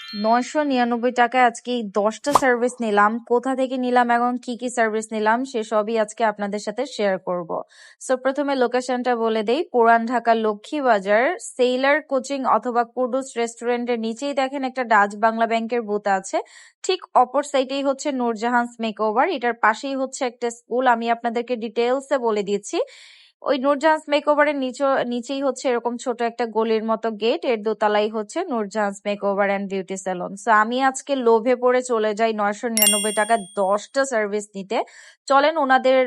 999 টাকায় আজকে এই 10টা সার্ভিস নিলাম। কোথা থেকে নিলাম এবং কি কি সার্ভিস নিলাম সেসবই আজকে আপনাদের সাথে শেয়ার করব। সো প্রথমে লোকেশনটা বলে দেই, পুরান ঢাকা লক্ষ্মীবাজার সেইলার কোচিং অথবা কুডুস রেস্টুরেন্টের নিচেই দেখেন একটা ডাচ বাংলা ব্যাংকের বুথ আছে। ঠিক অপর সাইডেই হচ্ছে নূরজাহানস মেকওভার, এটার পাশেই হচ্ছে একটা স্কুল। আমি আপনাদেরকে ডিটেলসে বলে দিচ্ছি। ওই নূরজাহান্স মেকওভারের নিচেই হচ্ছে এরকম ছোট একটা গলির মতো গেট, এর দোতলাই হচ্ছে Noorjahan's makeover and beauty salon. So আমি আজকে লোভে পড়ে চলে যাই 999 টাকা 10টা সার্ভিস নিতে। চলেন ওনাদের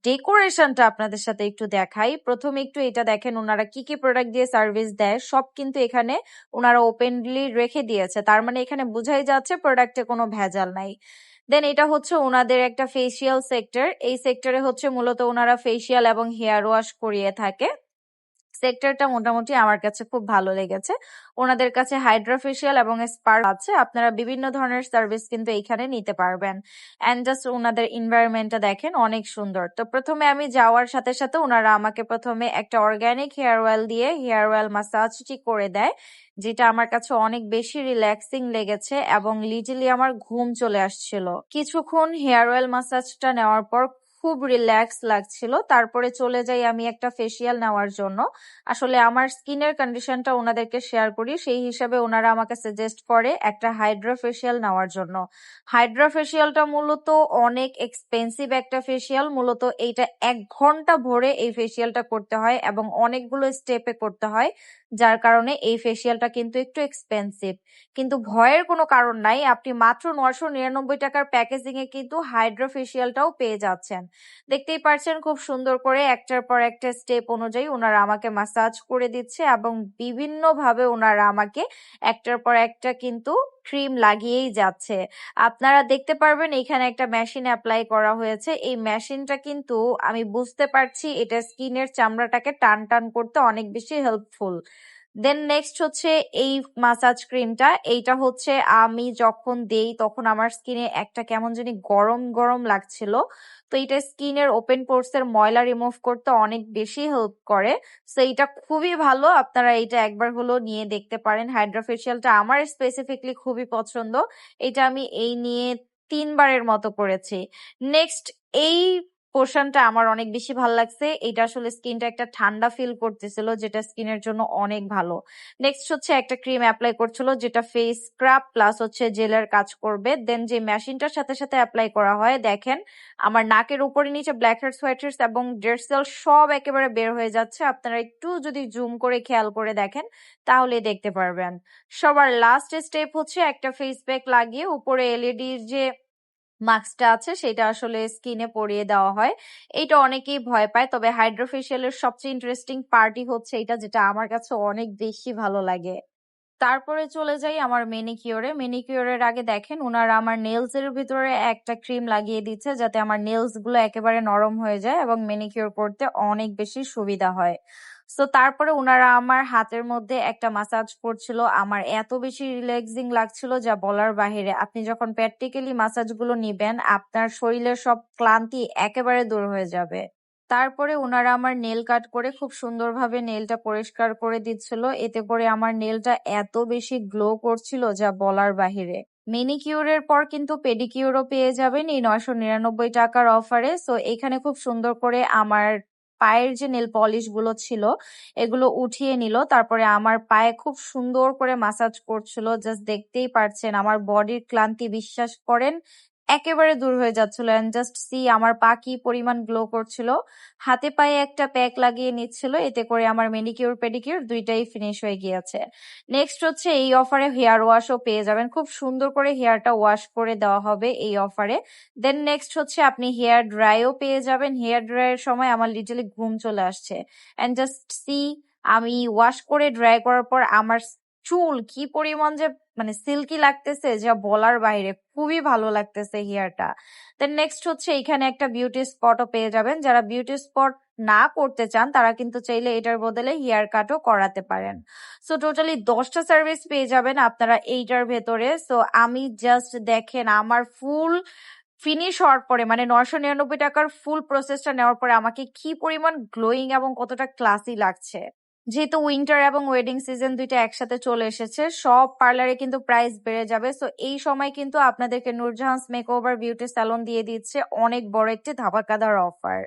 ডেকোরেশনটা আপনাদের সাথে একটু দেখাই। প্রথমে একটু এটা দেখেন, ওনারা কি কি প্রোডাক্ট দিয়ে সার্ভিস দেয় সব কিন্তু এখানে ওনারা ওপেনলি রেখে দিয়েছে, তার মানে এখানে বোঝাই যাচ্ছে প্রোডাক্টে কোনো ভেজাল নাই। দেন এটা হচ্ছে ওনাদের একটা ফেসিয়াল সেক্টর। এই সেক্টরে হচ্ছে মূলত ওনারা ফেসিয়াল এবং হেয়ার ওয়াশ করিয়ে থাকে। সেক্টরটা মোটামুটি আমার কাছে খুব ভালো লেগেছে। ওনাদের কাছে হাইড্রা ফেসিয়াল এবং স্পা আছে, আপনারা বিভিন্ন ধরনের সার্ভিস কিন্তু এইখানে নিতে পারবেন। অ্যান্ড জাস্ট ওনাদের এনভায়রনমেন্টটা দেখেন, অনেক সুন্দর। তো প্রথমে আমি যাওয়ার সাথে সাথে ওনারা আমাকে প্রথমে একটা অর্গানিক হেয়ার অয়েল দিয়ে হেয়ার অয়েল মাসাজটি করে দেয়, যেটা আমার কাছে অনেক বেশি রিল্যাক্সিং লেগেছে এবং লিটারলি আমার ঘুম চলে আসছিল। কিছুক্ষণ হেয়ার অয়েল মাসাজটা নেওয়ার পর খুব রিল্যাক্স লাগছিল। তারপরে চলে যাই আমি একটা ফেসিয়াল নেওয়ার জন্য। আসলে আমার স্কিনের কন্ডিশনটা ওনাদেরকে শেয়ার করি, সেই হিসাবে ওনারা আমাকে সাজেস্ট করে একটা হাইড্রা ফেসিয়াল নেওয়ার জন্য। হাইড্রা ফেসিয়ালটা মূলত অনেক এক্সপেন্সিভ একটা ফেসিয়াল। মূলত এইটা 1 ঘন্টা ভরে এই ফেসিয়ালটা করতে হয় এবং অনেকগুলো স্টেপে করতে হয়, যার কারণে এই ফেসিয়ালটা কিন্তু একটু এক্সপেন্সিভ। কিন্তু ভয়ের কোনো কারণ নাই, আপনি মাত্র 999 টাকার প্যাকেজিং এ কিন্তু হাইড্রা ফেসিয়ালটাও পেয়ে যাচ্ছেন। দেখতেই পারছেন খুব সুন্দর করে একটার পর একটা স্টেপ অনুযায়ী ওনারা আমাকে মাসাজ করে দিচ্ছে এবং বিভিন্ন ভাবে ওনারা আমাকে একটার পর একটা কিন্তু ক্রিম লাগিয়েই যাচ্ছে। আপনারা দেখতে পারবেন এখানে একটা মেশিন অ্যাপ্লাই করা হয়েছে। এই মেশিনটা কিন্তু আমি বুঝতে পারছি এটা স্কিনের চামড়াটাকে টান টান করতে অনেক বেশি হেল্পফুল। দেন নেক্সট হচ্ছে এই মাসাজ ক্রিমটা। এইটা হচ্ছে আমি যখন দেই তখন আমার স্কিনে একটা কেমন জানি গরম গরম লাগছিল। তো এটা স্কিনের ওপেন পোরস এর ময়লা রিমুভ করতে অনেক বেশি হেল্প করে। সো এটা খুবই ভালো, আপনারা এটা একবার হলো নিয়ে দেখতে পারেন। হাইড্রা ফেসিয়ালটা আমার স্পেসিফিকলি খুবই পছন্দ, এটা আমি এই নিয়ে 3বারের মতো করেছি। নেক্সট এই পোর্শনটা আমার অনেক বেশি ভালো লাগছে। এটা আসলে স্কিনটা একটা ঠান্ডা ফিল করতেছিল, যেটা স্কিনের জন্য অনেক ভালো। নেক্সট হচ্ছে একটা ক্রিম অ্যাপ্লাই করছিল, যেটা ফেস স্ক্রাব প্লাস হচ্ছে জেলের কাজ করবে। দেন যে মেশিনটার সাথে সাথে অ্যাপ্লাই করা হয়, দেখেন আমার নাকের উপরে নিচে ব্ল্যাক হেডস হোয়াইট হেডস এবং ডেড সেল সব একেবারে বের হয়ে যাচ্ছে। আপনারা একটু যদি জুম করে খেয়াল করে দেখেন তাহলে দেখতে পারবেন। সবার লাস্ট স্টেপ হচ্ছে একটা ফেস প্যাক লাগিয়ে উপরে এলইডির যে মাস্কটা আছে সেটা আসলে স্কিনে পরিয়ে দেওয়া হয়। এটা অনেকেই ভয় পায়, তবে হাইড্রা ফেসিয়ালের সবচেয়ে ইন্টারেস্টিং পার্টি হচ্ছে এটা, যেটা আমার কাছে অনেক বেশি ভালো লাগে। তারপরে চলে যাই আমার মেনিকিওরে। মেনিকিওরের আগে দেখেন ওনারা আমার নেলস এর ভিতরে একটা ক্রিম লাগিয়ে দিচ্ছে, যাতে আমার নেলস গুলো একেবারে নরম হয়ে যায় এবং মেনিকিওর করতে অনেক বেশি সুবিধা হয়। সো তারপরে ওনারা আমার হাতের মধ্যে একটা মাসাজ করছিল, আমার এত বেশি রিল্যাক্সিং লাগছিল যা বলার বাহিরে। আপনি যখন প্র্যাকটিক্যালি মাসাজ গুলো নিবেন আপনার শরীরের সব ক্লান্তি একেবারে দূর হয়ে যাবে। তারপরে ওনারা আমার নেল কাট করে খুব সুন্দরভাবে নেলটা পরিষ্কার করে দিচ্ছিল, এতে করে আমার নেলটা এত বেশি গ্লো করছিল যা বলার বাহিরে। মেনিকিউরের পর কিন্তু পেডিকিউরও পেয়ে যাবেন এই 999 টাকার অফারে। সো এখানে খুব সুন্দর করে আমার পায়ের যে নেল পলিশ গুলো ছিল এগুলো উঠিয়ে নিল, তারপরে আমার পায়ে খুব সুন্দর করে মাসাজ করছিল। জাস্ট দেখতেই পারছেন আমার বডির ক্লান্তি, বিশ্বাস করেন, একেবারে দূর হয়ে যাচ্ছিল। এন্ড জাস্ট সি আমার পা কি পরিমাণ গ্লো করছিল। হাতে পায়ে একটা প্যাক লাগিয়ে নিচ্ছিল, এতে করে আমার মেনিকিউর পেডিকিউর দুইটাই ফিনিশ হয়ে গিয়েছে। নেক্সট হচ্ছে এই অফারে হেয়ার ওয়াশও পেয়ে যাবেন, খুব সুন্দর করে হেয়ারটা ওয়াশ করে দেওয়া হবে এই অফারে। দেন নেক্সট হচ্ছে আপনি হেয়ার ড্রাইও পেয়ে যাবেন। হেয়ার ড্রাইয়ের সময় আমার লিটারালি ঘুম চলে আসছে। এন্ড জাস্ট সি আমি ওয়াশ করে ড্রাই করার পর আমার চুল কি পরিমাণ যে মানে সিল্কি লাগতেছে যা বলার বাইরে, খুবই ভালো লাগতেছে হেয়ারটা। দেন নেক্সট হচ্ছে এখানে একটা বিউটি স্পটও পেয়ে যাবেন। যারা বিউটি স্পট না করতে চান তারা কিন্তু চাইলে এটার বদলে হেয়ার কাটও করাতে পারেন। সো টোটালি 10টা সার্ভিস পেয়ে যাবেন আপনারা এইটার ভেতরে। সো আমি জাস্ট দেখেন আমার ফুল ফিনিশ হওয়ার পরে মানে 999 টাকার ফুল প্রসেসটা নেওয়ার পরে আমাকে কি পরিমাণ গ্লোয়িং এবং কতটা ক্লাসি লাগছে। যেহেতু উইন্টার এবং ওয়েডিং সিজন দুইটা একসাথে চলে এসেছে, সব পার্লারে কিন্তু প্রাইস বেড়ে যাবে। সো এই সময় কিন্তু আপনাদেরকে নূরজাহানস মেকওভার বিউটি স্যালন দিয়ে দিচ্ছে অনেক বড় একটি ধামাকাদার অফার।